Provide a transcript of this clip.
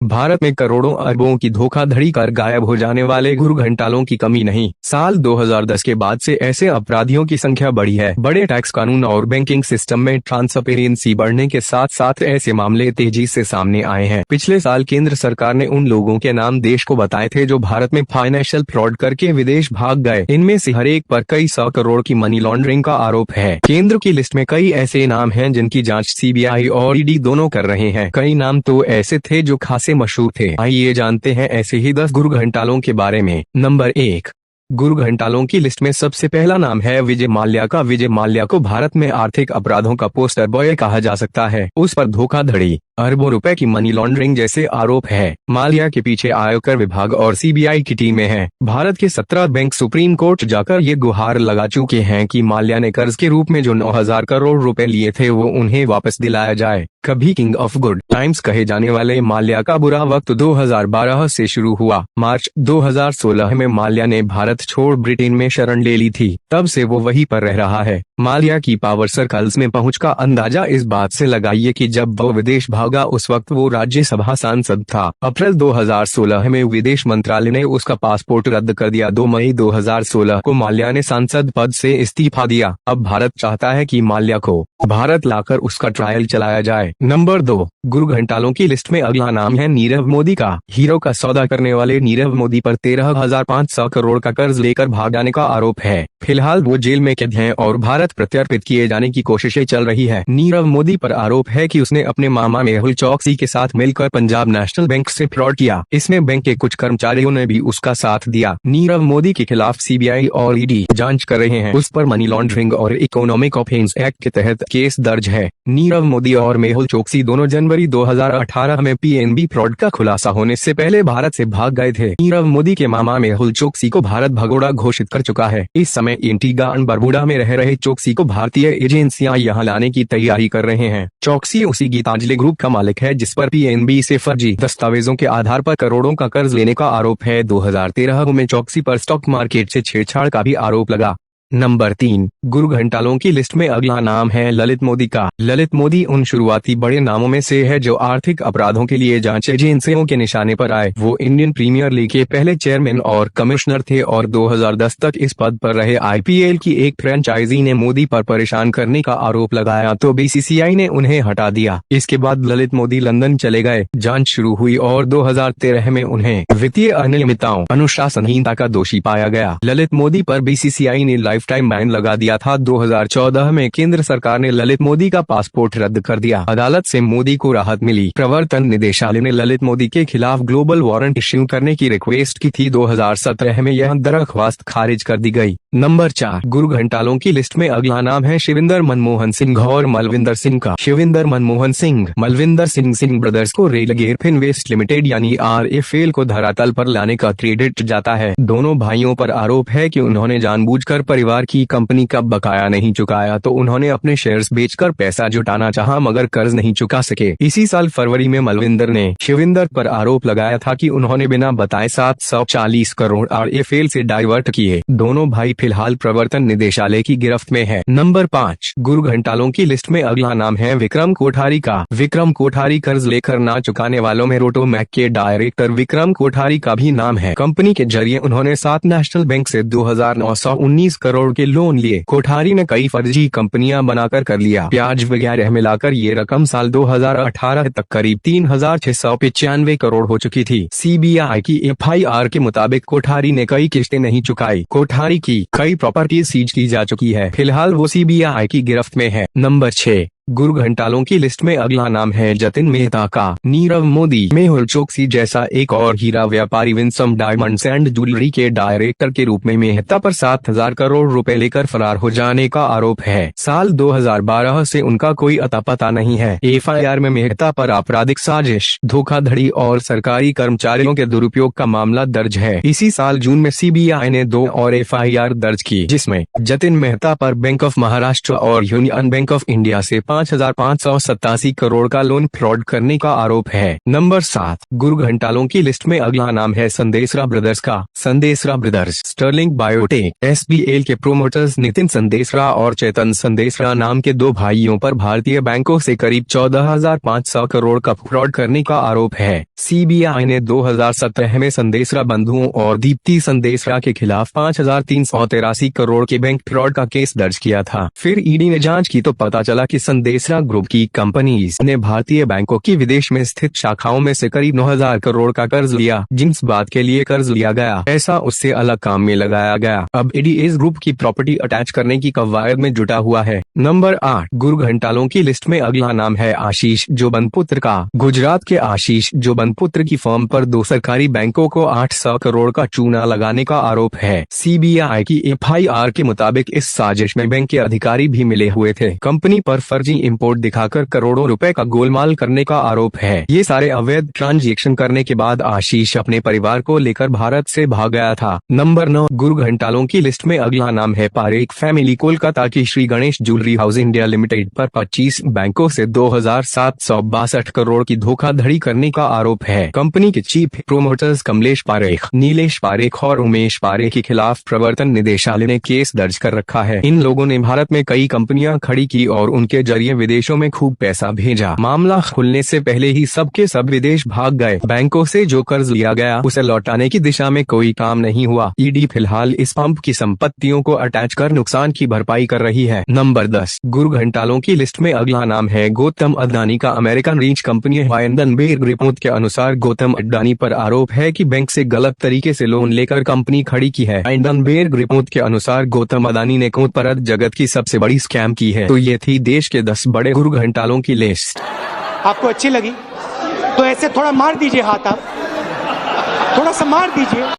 भारत में करोड़ों अरबों की धोखाधड़ी कर गायब हो जाने वाले घूरघंटालों की कमी नहीं। साल 2010 के बाद से ऐसे अपराधियों की संख्या बढ़ी है। बड़े टैक्स कानून और बैंकिंग सिस्टम में ट्रांसपेरेंसी बढ़ने के साथ साथ ऐसे मामले तेजी से सामने आए हैं। पिछले साल केंद्र सरकार ने उन लोगों के नाम देश को बताए थे जो भारत में फाइनेंशियल फ्रॉड करके विदेश भाग गए। इनमें से हर एक पर कई 100 करोड़ की मनी लॉन्ड्रिंग का आरोप है। केंद्र की लिस्ट में कई ऐसे नाम हैं जिनकी जांच सीबीआई और ईडी दोनों कर रहे हैं। कई नाम तो ऐसे थे जो खासे मशहूर थे। आइए जानते हैं ऐसे ही 10 घूरघंटालों के बारे में। नंबर 1, घूरघंटालों की लिस्ट में सबसे पहला नाम है विजय माल्या का। विजय माल्या को भारत में आर्थिक अपराधों का पोस्टर बॉय कहा जा सकता है। उस पर धोखाधड़ी, अरबों रुपए की मनी लॉन्ड्रिंग जैसे आरोप है। माल्या के पीछे आयकर विभाग और सीबीआई की टीमें हैं। भारत के 17 बैंक सुप्रीम कोर्ट जाकर ये गुहार लगा चुके हैं कि माल्या ने कर्ज के रूप में जो 9,000 करोड़ रुपए लिए थे वो उन्हें वापस दिलाया जाए। कभी किंग ऑफ गुड टाइम्स कहे जाने वाले माल्या का बुरा वक्त 2012 से शुरू हुआ। मार्च 2016 में माल्या ने भारत छोड़ ब्रिटेन में शरण ले ली थी। तब से वो वहीं पर रह रहा है। माल्या की पावर सर्कल्स में पहुंच का अंदाजा इस बात से लगाइए कि जब वो विदेश भागा उस वक्त वो राज्यसभा सांसद था। अप्रैल 2016 में विदेश मंत्रालय ने उसका पासपोर्ट रद्द कर दिया। 2 मई 2016 को माल्या ने सांसद पद से इस्तीफा दिया। अब भारत चाहता है कि माल्या को भारत लाकर उसका ट्रायल चलाया जाए। नंबर 2, घूरघंटालों की लिस्ट में अगला नाम है नीरव मोदी का। हीरो का सौदा करने वाले नीरव मोदी पर 13,500 करोड़ का कर्ज लेकर भाग जाने का आरोप है। फिलहाल वो जेल में कैद हैं और भारत प्रत्यर्पित किए जाने की कोशिशें चल रही है। नीरव मोदी पर आरोप है कि उसने अपने मामा मेहुल चौकसी के साथ मिलकर पंजाब नेशनल बैंक से फ्रॉड किया। इसमें बैंक के कुछ कर्मचारियों ने भी उसका साथ दिया। नीरव मोदी के खिलाफ सीबीआई और ईडी जांच कर रहे हैं। उस पर मनी लॉन्ड्रिंग और इकोनॉमिक ऑफेंस एक्ट के तहत केस दर्ज है। नीरव मोदी और मेहुल चौकसी दोनों जनवरी 2018 में पीएनबी फ्रॉड का खुलासा होने से पहले भारत से भाग गए थे। नीरव मोदी के मामा मेहुल चौकसी को भारत भगोड़ा घोषित कर चुका है। इस समय एंटीगा एंड बरबुडा में रह रहे चौकसी को भारतीय एजेंसियां यहां लाने की तैयारी कर रहे हैं। चौकसी उसी गीतांजलि ग्रुप का मालिक है जिस पर पीएनबी से फर्जी दस्तावेजों के आधार पर करोड़ों का कर्ज लेने का आरोप है। 2013 में चौकसी पर स्टॉक मार्केट से छेड़छाड़ का भी आरोप लगा। नंबर 3, घूरघंटालों की लिस्ट में अगला नाम है ललित मोदी का। ललित मोदी उन शुरुआती बड़े नामों में से है जो आर्थिक अपराधों के लिए जांच एजेंसियों के निशाने पर आए। वो इंडियन प्रीमियर लीग के पहले चेयरमैन और कमिश्नर थे और 2010 तक इस पद पर रहे। आईपीएल की एक फ्रेंचाइजी ने मोदी पर परेशान करने का आरोप लगाया तो बीसीसीआई ने उन्हें हटा दिया। इसके बाद ललित मोदी लंदन चले गए। जांच शुरू हुई और 2013 में उन्हें वित्तीय अनियमितताओं, अनुशासनहीनता का दोषी पाया गया। ललित मोदी पर बीसीसीआई ने लाइफ टाइम बैन लगा दिया था। 2014 में केंद्र सरकार ने ललित मोदी का पासपोर्ट रद्द कर दिया। अदालत से मोदी को राहत मिली। प्रवर्तन निदेशालय ने ललित मोदी के खिलाफ ग्लोबल वारंट इश्यू करने की रिक्वेस्ट की थी। 2017 में यह दरख्वास्त खारिज कर दी गई। नंबर 4, घूरघंटालों की लिस्ट में अगला नाम है शिविंदर मनमोहन सिंह और मलविंदर सिंह का। शिविंदर मनमोहन सिंह, मलविंदर सिंह ब्रदर्स को रेलगेर फिनवेस्ट लिमिटेड यानी RFL को धरातल पर लाने का क्रेडिट जाता है। दोनों भाइयों पर आरोप है कि उन्होंने जानबूझकर परिवार की कंपनी का बकाया नहीं चुकाया तो उन्होंने अपने शेयर्स बेचकर पैसा जुटाना चाहा मगर कर्ज नहीं चुका सके। इसी साल फरवरी में मलविंदर ने शिविंदर पर आरोप लगाया था कि उन्होंने बिना बताए 740 करोड़ RFL से डाइवर्ट किए। दोनों भाई फिलहाल प्रवर्तन निदेशालय की गिरफ्त में है। नंबर 5, घूरघंटालों की लिस्ट में अगला नाम है विक्रम कोठारी का। विक्रम कोठारी कर्ज लेकर ना चुकाने वालों में रोटोमैक के डायरेक्टर विक्रम कोठारी का भी नाम है। कंपनी के जरिए उन्होंने 7 नेशनल बैंक से 2,919 करोड़ के लोन लिए। कोठारी ने कई फर्जी कंपनियां बनाकर कर लिया। ब्याज वगैरह मिलाकर ये रकम साल 2018 तक करीब 3,695 करोड़ हो चुकी थी। सीबीआई की FIR के मुताबिक कोठारी ने कई किस्तें नहीं चुकाई। कोठारी की कई प्रॉपर्टी सीज की जा चुकी है। फिलहाल वो सीबीआई की गिरफ्त में है। नंबर 6, घूरघंटालों की लिस्ट में अगला नाम है जतिन मेहता का। नीरव मोदी, मेहुल चोकसी जैसा एक और हीरा व्यापारी विंसम डायमंड्स एंड ज्वेलरी के डायरेक्टर के रूप में मेहता पर 7,000 करोड़ रुपए लेकर फरार हो जाने का आरोप है। साल 2012 से उनका कोई अता पता नहीं है। FIR में मेहता पर आपराधिक साजिश, धोखाधड़ी और सरकारी कर्मचारियों के दुरुपयोग का मामला दर्ज है। इसी साल जून में सीबीआई ने 2 और FIR दर्ज की जिसमें जतिन मेहता पर बैंक ऑफ महाराष्ट्र और यूनियन बैंक ऑफ इंडिया से 5,587 करोड़ का लोन फ्रॉड करने का आरोप है। नंबर 7, गुरु घंटालों की लिस्ट में अगला नाम है संदेशरा ब्रदर्स का। संदेशरा ब्रदर्स स्टर्लिंग बायोटेक SBL के प्रोमोटर्स नितिन संदेशरा और चेतन संदेशरा नाम के 2 भाइयों पर भारतीय बैंकों से करीब 14,500 करोड़ का फ्रॉड करने का आरोप है। CBI ने 2017 में संदेशरा बंधुओं और दीप्ति संदेशरा के खिलाफ 5,383 करोड़ के बैंक फ्रॉड का केस दर्ज किया था। फिर ईडी ने जांच की तो पता चला कि संदेशरा ग्रुप की कंपनीज ने भारतीय बैंकों की विदेश में स्थित शाखाओं में से करीब 9,000 करोड़ का कर्ज लिया। जिस बात के लिए कर्ज लिया गया ऐसा उससे अलग काम में लगाया गया। अब ईडी इस ग्रुप की प्रॉपर्टी अटैच करने की कवायद में जुटा हुआ है। नंबर 8, गुरु घंटालों की लिस्ट में अगला नाम है आशीष जोबनपुत्र का। गुजरात के आशीष जोबनपुत्र की फर्म पर 2 सरकारी बैंकों को 800 करोड़ का चूना लगाने का आरोप है। CBI की FIR के मुताबिक इस साजिश में बैंक के अधिकारी भी मिले हुए थे। कंपनी पर फर्जी इंपोर्ट दिखाकर करोड़ों रुपए का गोलमाल करने का आरोप है। ये सारे अवैध ट्रांजैक्शन करने के बाद आशीष अपने परिवार को लेकर भारत से भाग गया था। नंबर 9, गुरु घंटालों की लिस्ट में अगला नाम है पारेख फैमिली। कोलकाता की Shri Ganesh jewellery house India limited पर 25 बैंकों से 2,762 करोड़ की धोखाधड़ी करने का आरोप है। कंपनी के चीफ प्रोमोटर्स कमलेश पारेख, नीलेश पारेख और उमेश पारेख के खिलाफ प्रवर्तन निदेशालय ने केस दर्ज कर रखा है। इन लोगों ने भारत में कई कंपनियां खड़ी की और उनके जरिए विदेशों में खूब पैसा भेजा। मामला खुलने से पहले ही सब के सब विदेश भाग गए। बैंकों से जो कर्ज लिया गया उसे लौटाने की दिशा में कोई काम नहीं हुआ। ईडी फिलहाल इस पंप की संपत्तियों को अटैच कर नुकसान की भरपाई कर रही है। नंबर 10, गुरु घंटालों की लिस्ट में अगला नाम है गौतम अडानी का। अमेरिकन रीच कंपनी हाइडेनबर्ग रिपोर्ट के अनुसार गौतम अडानी पर आरोप है कि बैंक से गलत तरीके से लोन लेकर कंपनी खड़ी की है। हाइडेनबर्ग रिपोर्ट के अनुसार गौतम अडानी ने परत जगत की सबसे बड़ी स्कैम की है। तो ये थी देश के 10 बड़े गुरु घंटालों की लिस्ट। आपको अच्छी लगी तो ऐसे थोड़ा मार दीजिए हाथ, आप थोड़ा सा मार दीजिए।